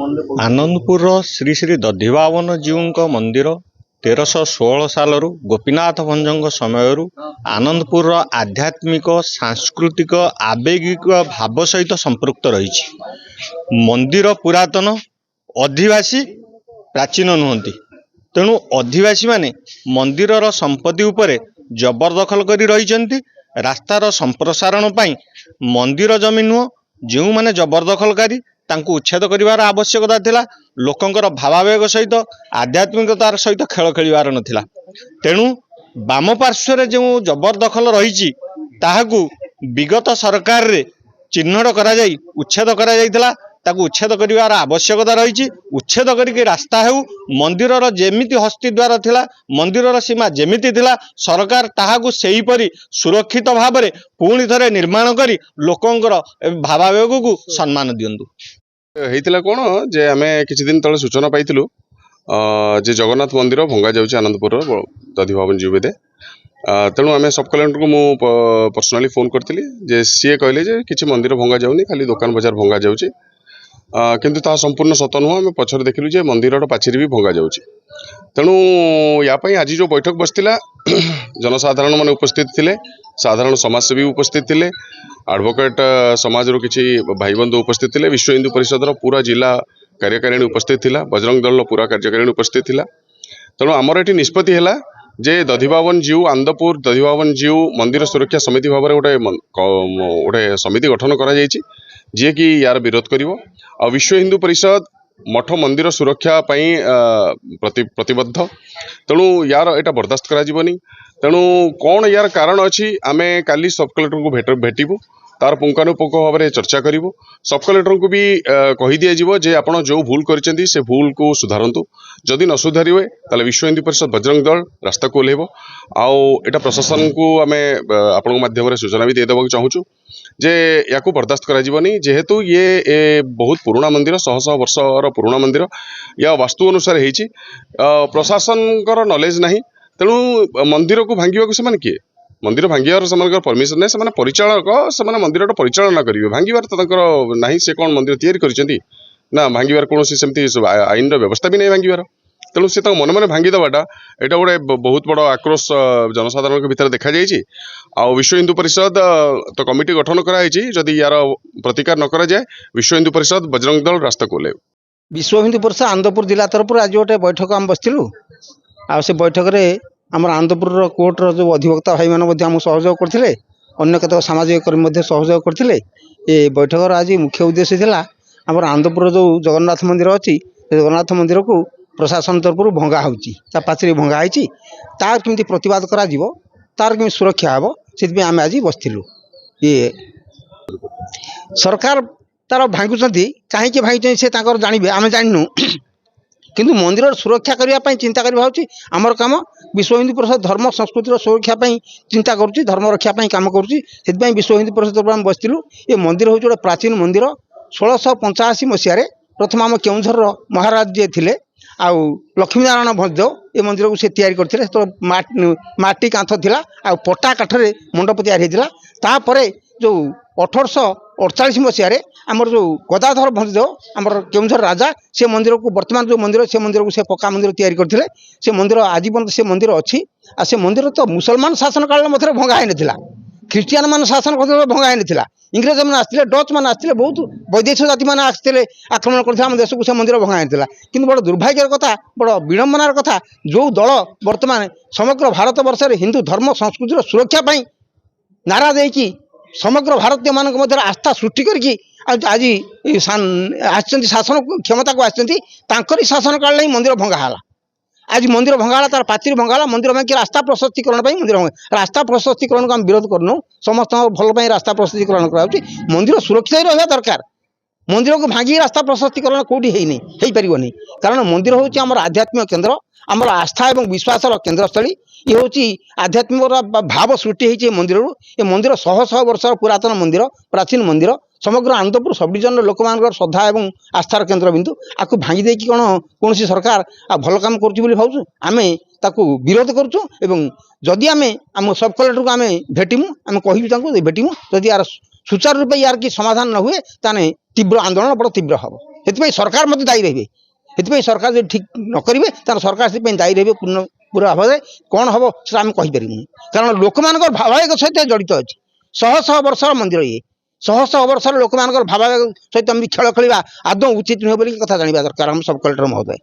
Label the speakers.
Speaker 1: ଆନନ୍ଦପୁରର ଶ୍ରୀ ଶ୍ରୀ ଦଧିବାବନ ଜୀଉଙ୍କ ମନ୍ଦିର 1316 ସାଲରୁ ଗୋପୀନାଥ ଭଞ୍ଜଙ୍କ ସମୟରୁ ଆନନ୍ଦପୁରର ଆଧ୍ୟାତ୍ମିକ, ସାଂସ୍କୃତିକ, ଆବେଗିକ ଭାବ ସହିତ ସମ୍ପୃକ୍ତ ରହିଛି। ମନ୍ଦିର ପୁରାତନ, ଅଧିବାସୀ ପ୍ରାଚୀନ ନୁହନ୍ତି। ତେଣୁ ଅଧିବାସୀମାନେ ମନ୍ଦିରର ସମ୍ପତ୍ତି ଉପରେ ଜବରଦଖଲ କରି ରହିଛନ୍ତି। ରାସ୍ତାର ସମ୍ପ୍ରସାରଣ ପାଇଁ ମନ୍ଦିର ଜମି ନୁହଁ, ଯେଉଁମାନେ ଜବରଦଖଲକାରୀ ତାଙ୍କୁ ଉଚ୍ଛେଦ କରିବାର ଆବଶ୍ୟକତା ଥିଲା। ଲୋକଙ୍କର ଭାବାବେଗ ସହିତ, ଆଧ୍ୟାତ୍ମିକତାର ସହିତ ଖେଳ ଖେଳିବାର ନଥିଲା। ତେଣୁ ବାମ ପାର୍ଶ୍ୱରେ ଯେଉଁ ଜବରଦଖଲ ରହିଛି ତାହାକୁ ବିଗତ ସରକାରରେ ଚିହ୍ନଟ କରାଯାଇ ଉଚ୍ଛେଦ କରାଯାଇଥିଲା। ତାକୁ ଉଚ୍ଛେଦ କରିବାର ଆବଶ୍ୟକତା ରହିଛି। ଉଚ୍ଛେଦ କରିକି ରାସ୍ତା ହେଉ, ମନ୍ଦିରର ଯେମିତି ହସ୍ତିଦ୍ୱାର ଥିଲା, ମନ୍ଦିରର ସୀମା ଯେମିତି ଥିଲା, ସରକାର ତାହାକୁ ସେହିପରି ସୁରକ୍ଷିତ ଭାବରେ ପୁଣି ଥରେ ନିର୍ମାଣ କରି ଲୋକଙ୍କର ଭାବାବେଗକୁ ସମ୍ମାନ ଦିଅନ୍ତୁ।
Speaker 2: ହେଇଥିଲା କ'ଣ ଯେ ଆମେ କିଛି ଦିନ ତଳେ ସୂଚନା ପାଇଥିଲୁ ଯେ ଜଗନ୍ନାଥ ମନ୍ଦିର ଭଙ୍ଗା ଯାଉଛି ଆନନ୍ଦପୁରର ଦଧିବାବନ ଜୀଉ ବେଦେ। ତେଣୁ ଆମେ ସବ୍ କଲେକ୍ଟରଙ୍କୁ ମୁଁ ପର୍ସନାଲି ଫୋନ୍ କରିଥିଲି ଯେ ସିଏ କହିଲେ ଯେ କିଛି ମନ୍ଦିର ଭଙ୍ଗା ଯାଉନି, ଖାଲି ଦୋକାନ ବଜାର ଭଙ୍ଗା ଯାଉଛି। କିନ୍ତୁ ତାହା ସମ୍ପୂର୍ଣ୍ଣ ସତ ନୁହଁ। ଆମେ ପଛରେ ଦେଖିଲୁ ଯେ ମନ୍ଦିରର ପାଚେରୀ ବି ଭଙ୍ଗା ଯାଉଛି। ତେଣୁ ୟା ପାଇଁ ଆଜି ଯେଉଁ ବୈଠକ ବସିଥିଲା, ଜନସାଧାରଣ ମାନେ ଉପସ୍ଥିତ ଥିଲେ, ସାଧାରଣ ସମାଜସେବୀ ଉପସ୍ଥିତ ଥିଲେ, ଆଡଭୋକେଟ ସମାଜରୁ କିଛି ଭାଇବନ୍ଧୁ ଉପସ୍ଥିତ ଥିଲେ, ବିଶ୍ୱ ହିନ୍ଦୁ ପରିଷଦର ପୁରା ଜିଲ୍ଲା କାର୍ଯ୍ୟକାରିଣୀ ଉପସ୍ଥିତ ଥିଲା, ବଜରଙ୍ଗ ଦଳର ପୁରା କାର୍ଯ୍ୟକାରିଣୀ ଉପସ୍ଥିତ ଥିଲା। ତେଣୁ ଆମର ଏଠି ନିଷ୍ପତ୍ତି ହେଲା ଯେ ଦଧିବାବନ ଜୀଉ, ଆନନ୍ଦପୁର ଦଧିବାବନ ଜୀଉ ମନ୍ଦିର ସୁରକ୍ଷା ସମିତି ଭାବରେ ଗୋଟେ ସମିତି ଗଠନ କରାଯାଇଛି, ଯିଏକି ୟାର ବିରୋଧ କରିବ। ଆଉ ବିଶ୍ୱ ହିନ୍ଦୁ ପରିଷଦ ମଠ ମନ୍ଦିର ସୁରକ୍ଷା ପାଇଁ ପ୍ରତିବଦ୍ଧ। ତେଣୁ ୟାର ଏଇଟା ବରଦାସ୍ତ କରାଯିବନି। ତେଣୁ କ'ଣ ୟାର କାରଣ ଅଛି, ଆମେ କାଲି ସବ୍ କଲେକ୍ଟରଙ୍କୁ ଭେଟିବୁ, ତାର ପୁଙ୍ଖାନୁପୁଙ୍ଖ ଭାବରେ ଚର୍ଚ୍ଚା କରିବୁ। ସବ୍ କଲେକ୍ଟରଙ୍କୁ ବି କହି ଦିଆଯିବ ଯେ ଆପଣ ଯେଉଁ ଭୁଲ କରିଛନ୍ତି ସେ ଭୁଲକୁ ସୁଧାରନ୍ତୁ। ଯଦି ନ ସୁଧାରିବେ ତାହେଲେ ବିଶ୍ୱ ହିନ୍ଦୁ ପରିଷଦ ବଜରଙ୍ଗ ଦଳ ରାସ୍ତାକୁ ଓହ୍ଲାଇବ। ଆଉ ଏଇଟା ପ୍ରଶାସନକୁ ଆମେ ଆପଣଙ୍କ ମାଧ୍ୟମରେ ସୂଚନା ବି ଦେଇଦେବାକୁ ଚାହୁଁଛୁ ଯେ ୟାକୁ ବରଦାସ୍ତ କରାଯିବନି। ଯେହେତୁ ଇଏ ବହୁତ ପୁରୁଣା ମନ୍ଦିର, ଶହ ଶହ ବର୍ଷର ପୁରୁଣା ମନ୍ଦିର, ୟା ବାସ୍ତୁ ଅନୁସାରେ ହେଇଛି। ପ୍ରଶାସନଙ୍କର ନଲେଜ ନାହିଁ। ତେଣୁ ମନ୍ଦିରକୁ ଭାଙ୍ଗିବାକୁ ସେମାନେ କିଏ? ମନ୍ଦିର ଭାଙ୍ଗିବାର ସେମାନଙ୍କର ପରମିଶନ ନାହିଁ। ସେମାନେ ପରିଚାଳକ, ସେମାନେ ମନ୍ଦିରଟା ପରିଚାଳନା କରିବେ। ଭାଙ୍ଗିବାର ତ ତାଙ୍କର ନାହିଁ। ସେ କ'ଣ ମନ୍ଦିର ତିଆରି କରିଛନ୍ତି ନା? ଭାଙ୍ଗିବାର କୌଣସି ସେମିତି ଆଇନର ବ୍ୟବସ୍ଥା ବି ନାହିଁ ଭାଙ୍ଗିବାର। ତେଣୁ ସେ ତାଙ୍କ ମନେ ମନେ ଭାଙ୍ଗିଦେବାଟା ଏଇଟା ଗୋଟେ ବହୁତ ବଡ଼ ଆକ୍ରୋଶ ଜନସାଧାରଣଙ୍କ ଭିତରେ ଦେଖାଯାଇଛି। ଆଉ ବିଶ୍ୱ ହିନ୍ଦୁ ପରିଷଦ ତ କମିଟି ଗଠନ କରାଯାଇଛି। ଯଦି ୟାର ପ୍ରତିକାର ନ କରାଯାଏ ବିଶ୍ୱ ହିନ୍ଦୁ ପରିଷଦ ବଜରଙ୍ଗ ଦଳ ରାସ୍ତାକୁ ଓହ୍ଲାଇବ।
Speaker 3: ବିଶ୍ୱ ହିନ୍ଦୁ ପରିଷଦ ଆନନ୍ଦପୁର ଜିଲ୍ଲା ତରଫରୁ ଆଜି ଗୋଟେ ବୈଠକ ଆମେ ବସିଥିଲୁ। ଆଉ ସେ ବୈଠକରେ ଆମର ଆନନ୍ଦପୁରର କୋର୍ଟର ଯେଉଁ ଅଧିବକ୍ତା ଭାଇମାନେ ମଧ୍ୟ ଆମକୁ ସହଯୋଗ କରିଥିଲେ, ଅନ୍ୟ କେତେକ ସାମାଜିକ କର୍ମୀ ମଧ୍ୟ ସହଯୋଗ କରିଥିଲେ। ଏ ବୈଠକର ଆଜି ମୁଖ୍ୟ ଉଦ୍ଦେଶ୍ୟ ଥିଲା ଆମର ଆନନ୍ଦପୁରର ଯେଉଁ ଜଗନ୍ନାଥ ମନ୍ଦିର ଅଛି, ସେ ଜଗନ୍ନାଥ ମନ୍ଦିରକୁ ପ୍ରଶାସନ ତରଫରୁ ଭଙ୍ଗା ହେଉଛି, ତା ପାଚେରୀ ଭଙ୍ଗା ହେଇଛି। ତାର କେମିତି ପ୍ରତିବାଦ କରାଯିବ, ତାର କେମିତି ସୁରକ୍ଷା ହେବ, ସେଥିପାଇଁ ଆମେ ଆଜି ବସିଥିଲୁ। ସରକାର ତାର ଭାଙ୍ଗୁଛନ୍ତି, କାହିଁକି ଭାଙ୍ଗୁଛନ୍ତି ସେ ତାଙ୍କର ଜାଣିବେ, ଆମେ ଜାଣିନୁ। କିନ୍ତୁ ମନ୍ଦିରର ସୁରକ୍ଷା କରିବା ପାଇଁ ଚିନ୍ତା କରିବା ହେଉଛି ଆମର କାମ। ବିଶ୍ୱ ହିନ୍ଦୁ ପରିଷଦ ଧର୍ମ ସଂସ୍କୃତିର ସୁରକ୍ଷା ପାଇଁ ଚିନ୍ତା କରୁଛି, ଧର୍ମ ରକ୍ଷା ପାଇଁ କାମ କରୁଛି। ସେଥିପାଇଁ ବିଶ୍ୱ ହିନ୍ଦୁ ପରିଷଦ ତରଫରୁ ଆମେ ବସିଥିଲୁ। ଏ ମନ୍ଦିର ହେଉଛି ଗୋଟେ ପ୍ରାଚୀନ ମନ୍ଦିର। 1685 ମସିହାରେ ପ୍ରଥମ ଆମ କେଉଁଝରର ମହାରାଜ ଯିଏ ଥିଲେ, ଆଉ ଲକ୍ଷ୍ମୀନାରାୟଣ ଭଞ୍ଜ ଏ ମନ୍ଦିରକୁ ସେ ତିଆରି କରିଥିଲେ। ସେତେବେଳେ ମାଟି କାନ୍ଥ ଥିଲା, ଆଉ ପଟା କାଠରେ ମଣ୍ଡପ ତିଆରି ହେଇଥିଲା। ତାପରେ ଯେଉଁ 1848 ମସିହାରେ ଆମର ଯେଉଁ ଗଦାଧର ଭଞ୍ଜ ଆମର କେଉଁଝର ରାଜା, ସେ ମନ୍ଦିରକୁ ବର୍ତ୍ତମାନ ଯେଉଁ ମନ୍ଦିର, ସେ ମନ୍ଦିରକୁ ସେ ପକ୍କା ମନ୍ଦିର ତିଆରି କରିଥିଲେ। ସେ ମନ୍ଦିର ଆଜି ପର୍ଯ୍ୟନ୍ତ ସେ ମନ୍ଦିର ଅଛି। ଆଉ ସେ ମନ୍ଦିର ତ ମୁସଲମାନ ଶାସନ କାଳରେ ମଧ୍ୟରେ ଭଙ୍ଗା ହେଇନଥିଲା, ଖ୍ରୀଷ୍ଟିଆନ ମାନେ ଶାସନ କରୁଥିବା ଭଙ୍ଗା ହେଇନଥିଲା। ଇଂରେଜମାନେ ଆସିଥିଲେ, ଡଚ୍ ମାନେ ଆସିଥିଲେ, ବହୁତ ବୈଦେଶିକ ଜାତିମାନେ ଆସିଥିଲେ, ଆକ୍ରମଣ କରିଥିଲେ ଆମ ଦେଶକୁ। ସେ ମନ୍ଦିର ଭଙ୍ଗା ହେଇନଥିଲା। କିନ୍ତୁ ବଡ଼ ଦୁର୍ଭାଗ୍ୟର କଥା, ବଡ଼ ବିଡ଼ମ୍ବନାର କଥା, ଯେଉଁ ଦଳ ବର୍ତ୍ତମାନ ସମଗ୍ର ଭାରତ ବର୍ଷରେ ହିନ୍ଦୁ ଧର୍ମ ସଂସ୍କୃତିର ସୁରକ୍ଷା ପାଇଁ ନାରା ଦେଇକି ସମଗ୍ର ଭାରତୀୟମାନଙ୍କ ମଧ୍ୟରେ ଆସ୍ଥା ସୃଷ୍ଟି କରିକି ଆଜି ଆସିଛନ୍ତି, ଶାସନ କ୍ଷମତାକୁ ଆସିଛନ୍ତି, ତାଙ୍କରି ଶାସନ କାଳରେ ହିଁ ମନ୍ଦିର ଭଙ୍ଗା ହେଲା। ଆଜି ମନ୍ଦିର ଭଙ୍ଗା ହେଲା, ତାର ପାଚେରୀ ଭଙ୍ଗା ହେଲା। ମନ୍ଦିର ଭାଙ୍ଗି ରାସ୍ତା ପ୍ରଶସ୍ତିକରଣ ପାଇଁ ମନ୍ଦିର ଭଙ୍ଗା। ରାସ୍ତା ପ୍ରଶସ୍ତିକରଣକୁ ଆମେ ବିରୋଧ କରୁନୁ, ସମସ୍ତଙ୍କ ଭଲ ପାଇଁ ରାସ୍ତା ପ୍ରଶସ୍ତିକରଣ କରାଯାଉଛି। ମନ୍ଦିର ସୁରକ୍ଷିତ ରହିବା ଦରକାର। ମନ୍ଦିରକୁ ଭାଙ୍ଗି ରାସ୍ତା ପ୍ରଶସ୍ତିକରଣ କେଉଁଠି ହେଇପାରିବନି। କାରଣ ମନ୍ଦିର ହେଉଛି ଆମର ଆଧ୍ୟାତ୍ମିକ କେନ୍ଦ୍ର, ଆମର ଆସ୍ଥା ଏବଂ ବିଶ୍ୱାସର କେନ୍ଦ୍ରସ୍ଥଳୀ। ଇଏ ହେଉଛି ଆଧ୍ୟାତ୍ମିକର ଭାବ ସୃଷ୍ଟି ହେଇଛି ଏ ମନ୍ଦିରରୁ। ଏ ମନ୍ଦିର ଶହ ଶହ ବର୍ଷର ପୁରାତନ ମନ୍ଦିର, ପ୍ରାଚୀନ ମନ୍ଦିର। ସମଗ୍ର ଆନନ୍ଦପୁର ସବ୍ ଡିଭିଜନର ଲୋକମାନଙ୍କର ଶ୍ରଦ୍ଧା ଏବଂ ଆସ୍ଥାର କେନ୍ଦ୍ରବିନ୍ଦୁ। ଆକୁ ଭାଙ୍ଗି ଦେଇକି କ'ଣ କୌଣସି ସରକାର ଭଲ କାମ କରୁଛି ବୋଲି ଭାବୁଛୁ? ଆମେ ତାକୁ ବିରୋଧ କରୁଛୁ। ଏବଂ ଯଦି ଆମ ସବ୍ କଲେକ୍ଟରକୁ ଆମେ ଭେଟିମୁ, ଆମେ କହିବୁ ତାଙ୍କୁ ଭେଟିମୁ। ଯଦି ୟାର ସୁଚାରୁ ରୂପେ ୟାର କି ସମାଧାନ ନ ହୁଏ, ତାହେଲେ ତୀବ୍ର ଆନ୍ଦୋଳନ ବଡ଼ ତୀବ୍ର ହେବ। ସେଥିପାଇଁ ସରକାର ମଧ୍ୟ ଦାୟୀ ରହିବେ। ସେଥିପାଇଁ ସରକାର ଯଦି ଠିକ୍ ନ କରିବେ ତାହେଲେ ସରକାର ସେଥିପାଇଁ ଦାୟୀ ରହିବେ ପୁରା ଭାବରେ। କ'ଣ ହେବ ସେଟା ଆମେ କହିପାରିବୁନି, କାରଣ ଲୋକମାନଙ୍କର ଭାବାବେଗ ସହିତ ଜଡ଼ିତ ଅଛି। ଶହ ଶହ ବର୍ଷର ମନ୍ଦିର ଇଏ, ଶହ ଶହ ବର୍ଷର ଲୋକମାନଙ୍କର ଭାବାବେଗ ସହିତ ଏମିତି ଖେଳ ଖେଳିବା ଆଦୌ ଉଚିତ ନୁହେଁ ବୋଲି କଥା ଜାଣିବା ଦରକାର ଆମ ସବ୍ କଲେକ୍ଟର ମହୋଦୟ।